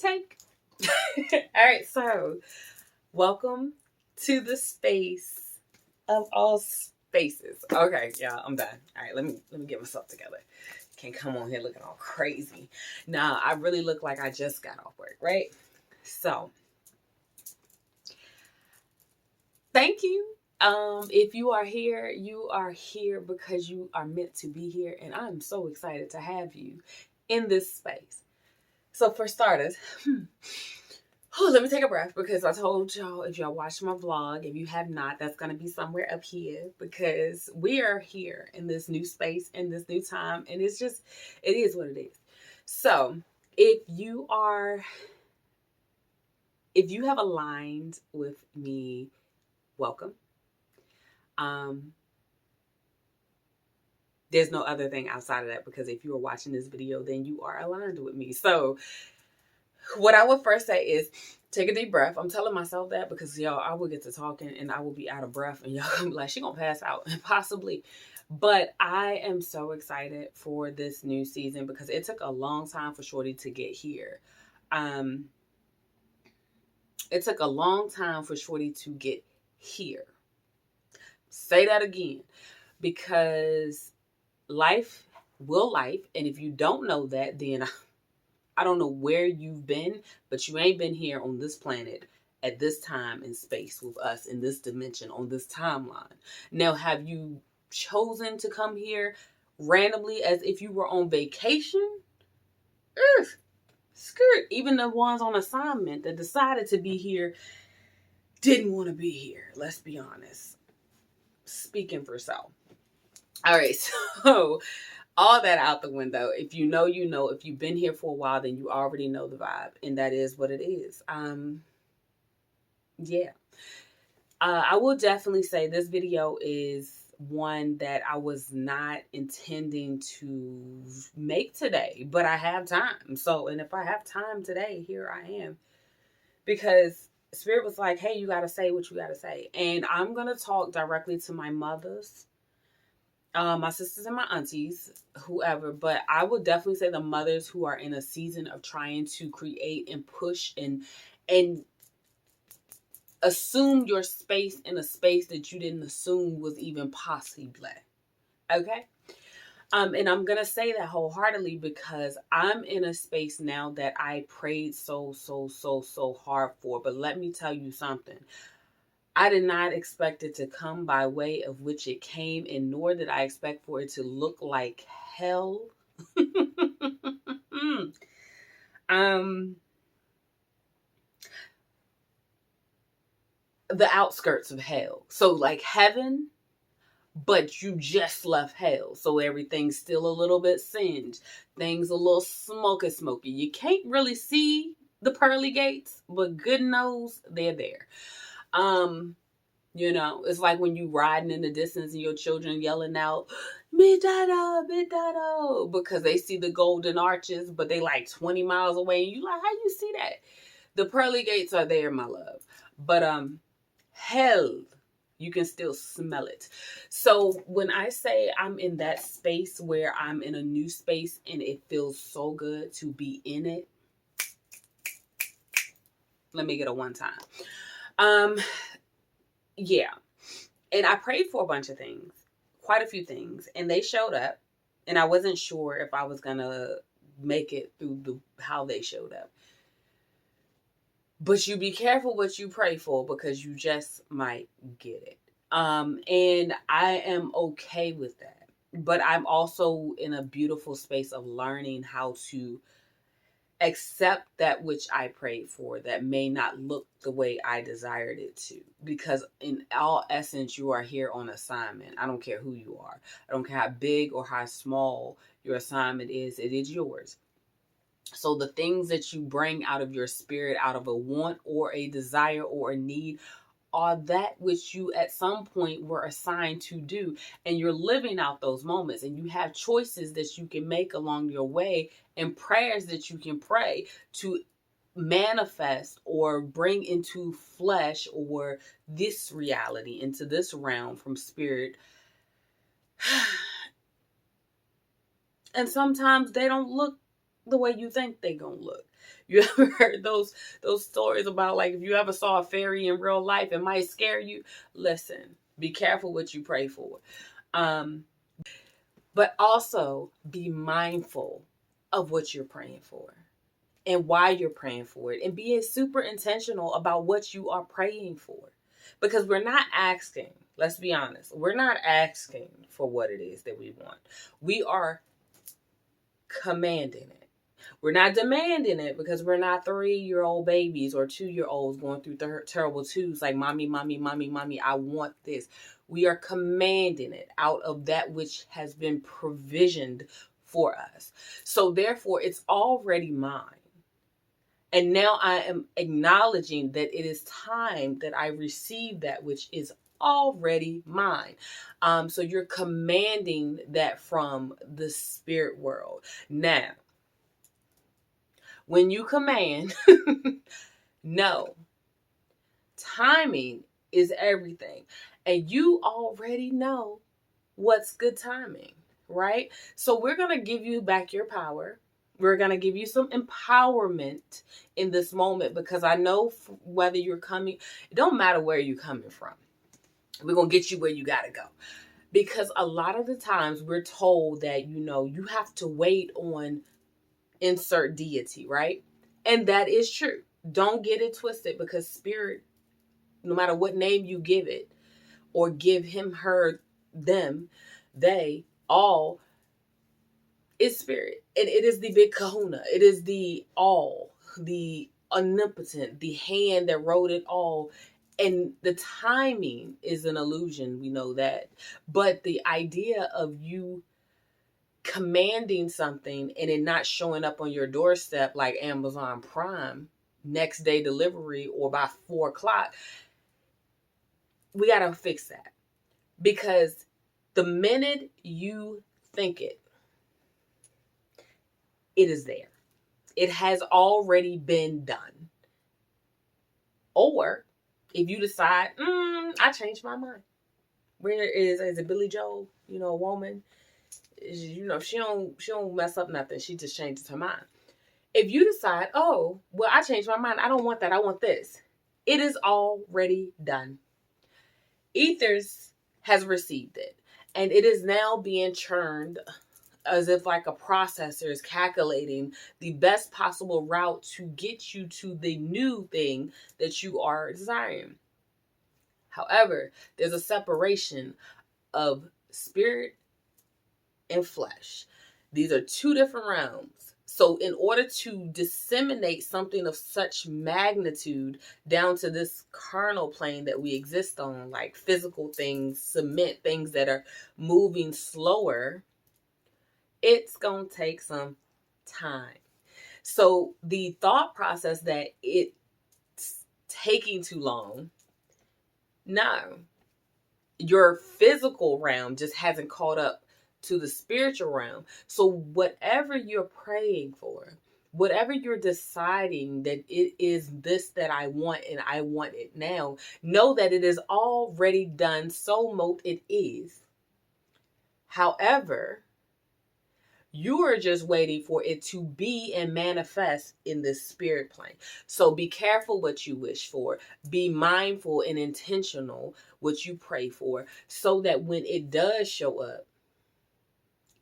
Take. All right, so welcome to the space of all spaces. Okay, yeah, I'm done. All right, let me get myself together. Can't come on here looking all crazy. Nah, I really look like I just got off work, right? So, thank you. If you are here because you are meant to be here, and I'm so excited to have you in this space. So for starters, let me take a breath because I told y'all, if y'all watch my vlog, if you have not, that's going to be somewhere up here because we are here in this new space, in this new time, and it is what it is. So if you have aligned with me, welcome. There's no other thing outside of that because if you are watching this video, then you are aligned with me. So what I would first say is take a deep breath. I'm telling myself that because y'all, I will get to talking and I will be out of breath and y'all gonna be like, she gonna pass out, possibly. But I am so excited for this new season because it took a long time for Shorty to get here. It took a long time for Shorty to get here. Say that again, because life will life. And if you don't know that, then I don't know where you've been, but you ain't been here on this planet at this time and space with us in this dimension on this timeline. Now, have you chosen to come here randomly as if you were on vacation? Skirt. Even the ones on assignment that decided to be here didn't want to be here. Let's be honest. Speaking for self. All right, so all that out the window. If you know, you know. If you've been here for a while, then you already know the vibe, and that is what it is. Yeah. I will definitely say this video is one that I was not intending to make today, but I have time. So, and if I have time today, here I am, because Spirit was like, "Hey, you got to say what you got to say," and I'm gonna talk directly to my mothers. My sisters and my aunties, whoever, but I would definitely say the mothers who are in a season of trying to create and push and assume your space in a space that you didn't assume was even possible. Okay? And I'm gonna say that wholeheartedly because I'm in a space now that I prayed so hard for. But let me tell you something. I did not expect it to come by way of which it came, and nor did I expect for it to look like hell. The outskirts of hell. So like heaven, but you just left hell. So everything's still a little bit singed. Things a little smoky. You can't really see the pearly gates, but good knows they're there. You know, it's like when you riding in the distance and your children yelling out, Midado, because they see the golden arches, but they like 20 miles away. And you like, how you see that? The pearly gates are there, my love. But hell, you can still smell it. So when I say I'm in that space where I'm in a new space and it feels so good to be in it, let me get a one time. Yeah. And I prayed for a bunch of things, quite a few things, and they showed up. And I wasn't sure if I was going to make it through how they showed up. But you be careful what you pray for because you just might get it. And I am okay with that. But I'm also in a beautiful space of learning how to accept that which I prayed for that may not look the way I desired it to. Because in all essence, you are here on assignment. I don't care who you are. I don't care how big or how small your assignment is. It is yours. So the things that you bring out of your spirit, out of a want or a desire or a need, are that which you at some point were assigned to do. And you're living out those moments. And you have choices that you can make along your way and prayers that you can pray to manifest or bring into flesh or this reality, into this realm from spirit. And sometimes they don't look the way you think they gonna look. You ever heard those stories about, like, if you ever saw a fairy in real life, it might scare you? Listen, be careful what you pray for. But also be mindful of what you're praying for and why you're praying for it, and being super intentional about what you are praying for. Because we're not asking, let's be honest, we're not asking for what it is that we want. We are commanding it. We're not demanding it, because we're not 3-year-old babies or 2-year-olds going through terrible twos like, mommy, mommy, mommy, mommy, I want this. We are commanding it out of that which has been provisioned for us. So therefore, it's already mine. And now I am acknowledging that it is time that I receive that which is already mine. So you're commanding that from the spirit world. Now, when you command, no, timing is everything. And you already know what's good timing, right? So we're going to give you back your power. We're going to give you some empowerment in this moment, because I know whether you're coming, it don't matter where you're coming from. We're going to get you where you got to go. Because a lot of the times we're told that, you have to wait on insert deity, right? And that is true. Don't get it twisted, because spirit, no matter what name you give it, or give him, her, them, they, all, is spirit. And it is the big kahuna. It is the all, the omnipotent, the hand that wrote it all. And the timing is an illusion. We know that. But the idea of you commanding something and it not showing up on your doorstep like Amazon Prime, next day delivery, or by 4:00, we got to fix that. Because the minute you think it, it is there. It has already been done. Or if you decide, I changed my mind. Where is it Billy Joel? A woman, she don't mess up nothing. She just changes her mind. If you decide, oh, well, I changed my mind. I don't want that. I want this. It is already done. Ethers has received it. And it is now being churned as if like a processor is calculating the best possible route to get you to the new thing that you are desiring. However, there's a separation of spirit and flesh. These are two different realms. So in order to disseminate something of such magnitude down to this carnal plane that we exist on, like physical things, cement, things that are moving slower, it's going to take some time. So the thought process that it's taking too long, no. Your physical realm just hasn't caught up to the spiritual realm. So whatever you're praying for, whatever you're deciding that it is this that I want and I want it now, know that it is already done. So mote it is. However, you are just waiting for it to be and manifest in the spirit plane. So be careful what you wish for. Be mindful and intentional what you pray for, so that when it does show up,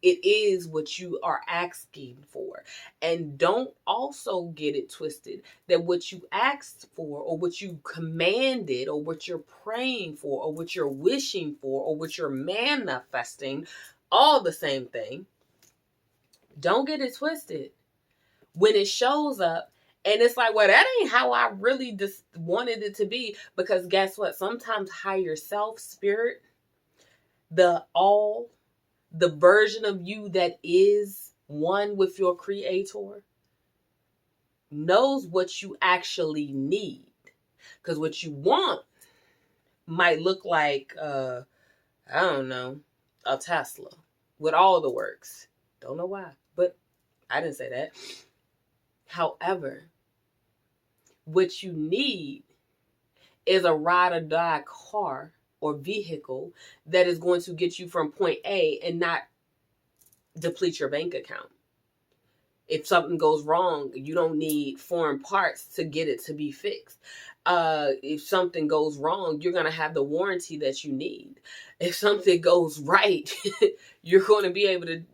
it is what you are asking for. And don't also get it twisted that what you asked for, or what you commanded, or what you're praying for, or what you're wishing for, or what you're manifesting, all the same thing. Don't get it twisted. When it shows up and it's like, well, that ain't how I really just wanted it to be. Because guess what? Sometimes higher self, spirit, the version of you that is one with your creator, knows what you actually need. Because what you want might look like, I don't know, a Tesla with all the works. Don't know why, but I didn't say that. However, what you need is a ride or die car or vehicle that is going to get you from point A and not deplete your bank account. If something goes wrong, you don't need foreign parts to get it to be fixed. If something goes wrong, you're going to have the warranty that you need. If something goes right, you're going to be able to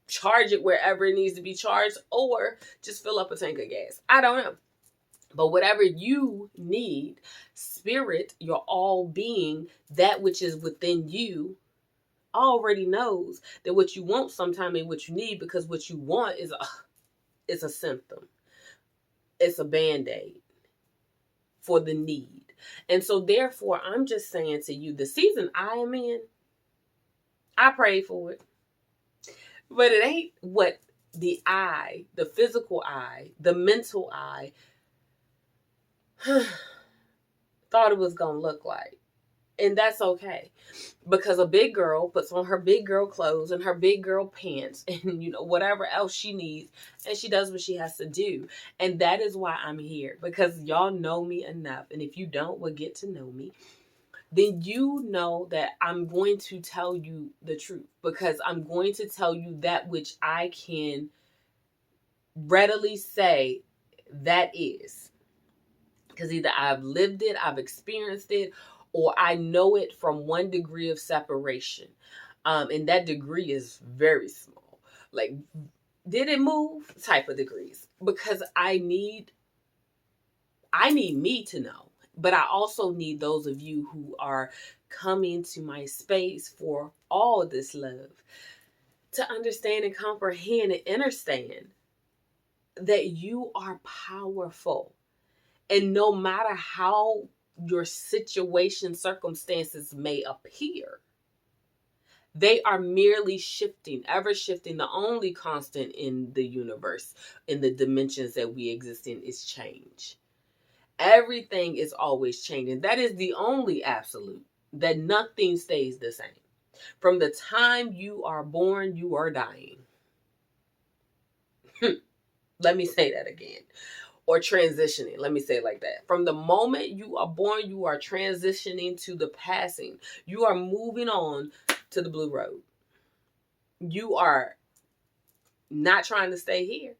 charge it wherever it needs to be charged, or just fill up a tank of gas. I don't know. But whatever you need, spirit, your all being, that which is within you, already knows that what you want sometime ain't what you need, because what you want is it's a symptom. It's a band-aid for the need. And so therefore, I'm just saying to you, the season I am in, I prayed for it. But it ain't what the eye, the physical eye, the mental eye thought it was going to look like. And that's okay. Because a big girl puts on her big girl clothes and her big girl pants and, whatever else she needs. And she does what she has to do. And that is why I'm here. Because y'all know me enough. And if you don't, well, get to know me. Then you know that I'm going to tell you the truth. Because I'm going to tell you that which I can readily say that is. Because either I've lived it, I've experienced it, or I know it from one degree of separation. And that degree is very small. Like, did it move? Type of degrees. Because I need me to know. But I also need those of you who are coming to my space for all this love to understand and comprehend and understand that you are powerful. And no matter how your situation, circumstances may appear, they are merely shifting, ever shifting. The only constant in the universe, in the dimensions that we exist in, is change. Everything is always changing. That is the only absolute, that nothing stays the same. From the time you are born, you are dying. Let me say that again. Or transitioning. Let me say it like that. From the moment you are born, you are transitioning to the passing. You are moving on to the blue road. You are not trying to stay here.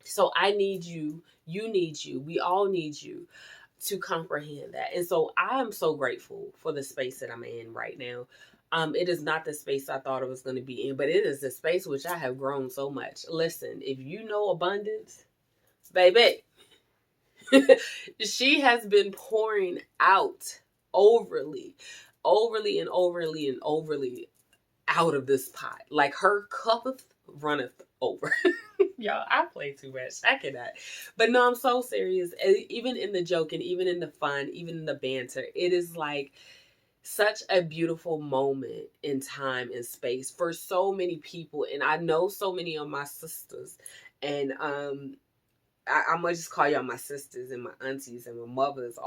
So I need you. You need you. We all need you to comprehend that. And so I am so grateful for the space that I'm in right now. It is not the space I thought it was going to be in, but it is the space which I have grown so much. Listen, if you know abundance, baby, she has been pouring out overly and overly out of this pot. Like, her cup runneth over. Y'all, I play too much. I cannot. But no, I'm so serious. Even in the joking, even in the fun, even in the banter, it is like such a beautiful moment in time and space for so many people. And I know so many of my sisters, and I'm gonna just call y'all my sisters and my aunties and my mothers.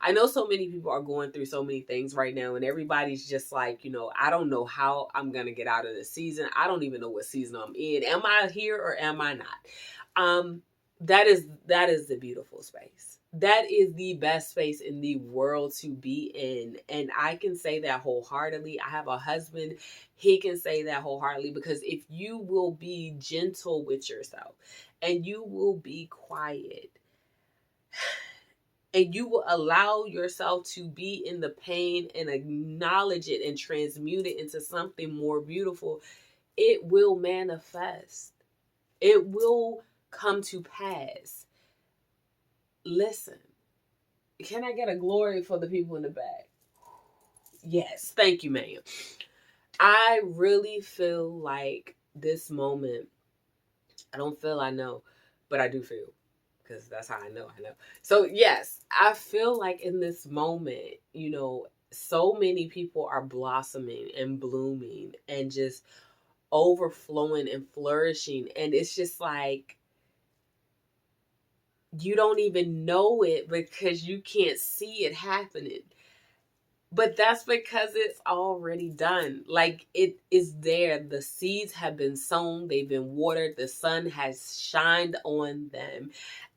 I know so many people are going through so many things right now, and everybody's just like, I don't know how I'm gonna get out of this season. I don't even know what season I'm in. Am I here or am I not? That is the beautiful space. That is the best space in the world to be in, and I can say that wholeheartedly. I have a husband; he can say that wholeheartedly, because if you will be gentle with yourself, and you will be quiet, and you will allow yourself to be in the pain and acknowledge it and transmute it into something more beautiful, it will manifest. It will come to pass. Listen, can I get a glory for the people in the back? Yes, thank you, ma'am. I really feel like this moment, I don't feel I know, but I do feel. Because that's how I know. So yes, I feel like in this moment, so many people are blossoming and blooming and just overflowing and flourishing. And it's just like, you don't even know it because you can't see it happening. But that's because it's already done. Like, it is there. The seeds have been sown. They've been watered. The sun has shined on them.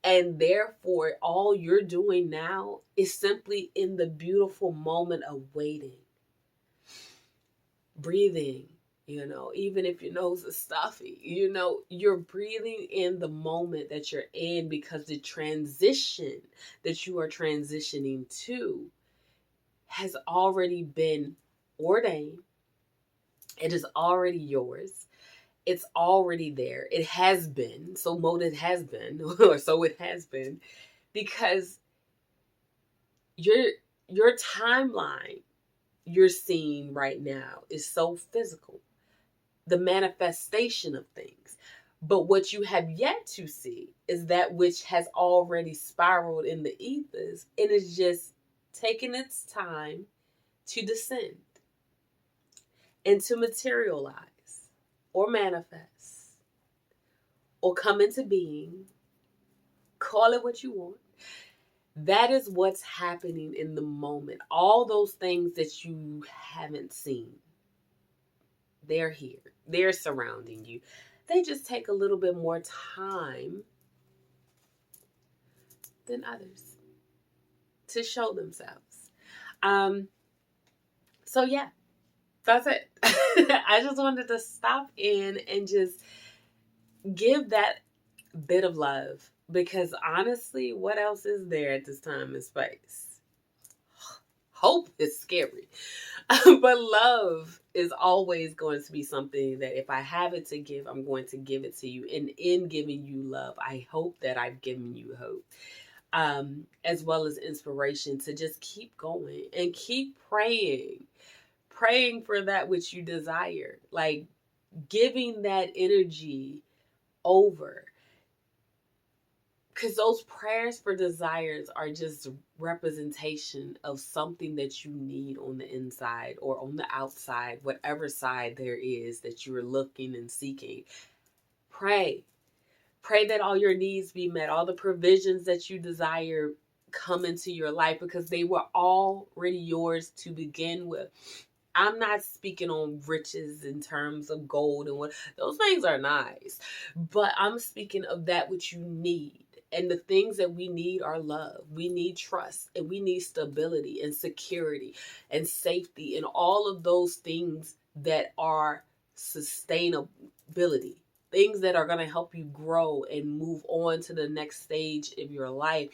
And therefore, all you're doing now is simply in the beautiful moment of waiting, breathing, Even if your nose is stuffy, you're breathing in the moment that you're in, because the transition that you are transitioning to has already been ordained. It is already yours. It's already there. It has been. So molded has been, or so it has been, because your timeline you're seeing right now is so physical, the manifestation of things. But what you have yet to see is that which has already spiraled in the ethers and is just taking its time to descend and to materialize or manifest or come into being. Call it what you want. That is what's happening in the moment. All those things that you haven't seen, they're here. They're surrounding you. They just take a little bit more time than others to show themselves. So yeah, that's it. I just wanted to stop in and just give that bit of love, because honestly, what else is there at this time and space? Hope is scary. But love is always going to be something that if I have it to give, I'm going to give it to you. And in giving you love, I hope that I've given you hope, as well as inspiration to just keep going and keep praying for that which you desire, like giving that energy over. Because those prayers for desires are just representation of something that you need on the inside or on the outside, whatever side there is that you are looking and seeking. Pray. Pray that all your needs be met, all the provisions that you desire come into your life, because they were already yours to begin with. I'm not speaking on riches in terms of gold and what those things are nice, but I'm speaking of that which you need. And the things that we need are love. We need trust, and we need stability and security and safety and all of those things that are sustainability, things that are going to help you grow and move on to the next stage of your life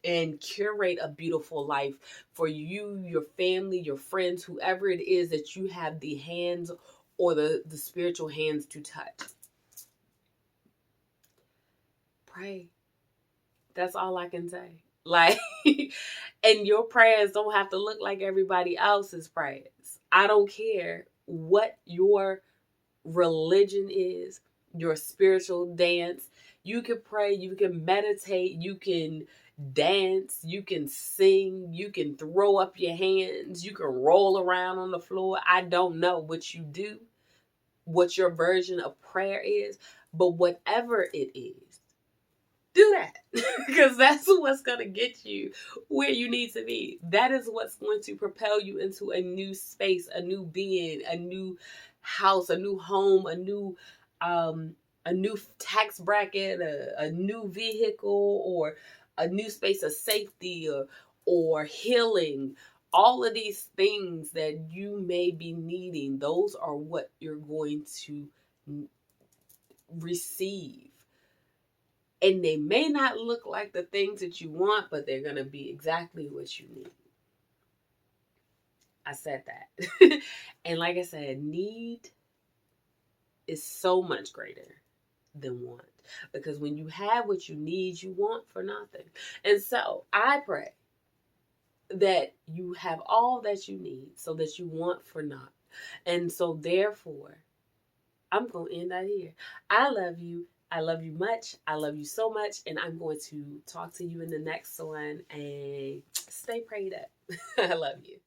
and curate a beautiful life for you, your family, your friends, whoever it is that you have the hands or the spiritual hands to touch. Pray. That's all I can say. Like, and your prayers don't have to look like everybody else's prayers. I don't care what your religion is, your spiritual dance. You can pray, you can meditate, you can dance, you can sing, you can throw up your hands, you can roll around on the floor. I don't know what you do, what your version of prayer is, but whatever it is, do that, because that's what's going to get you where you need to be. That is what's going to propel you into a new space, a new being, a new house, a new home, a new tax bracket, a new vehicle, or a new space of safety, or healing. All of these things that you may be needing, those are what you're going to receive. And they may not look like the things that you want, but they're going to be exactly what you need. I said that. And like I said, need is so much greater than want. Because when you have what you need, you want for nothing. And so I pray that you have all that you need so that you want for naught. And so therefore, I'm going to end that here. I love you. I love you much. I love you so much. And I'm going to talk to you in the next one. And stay prayed up. I love you.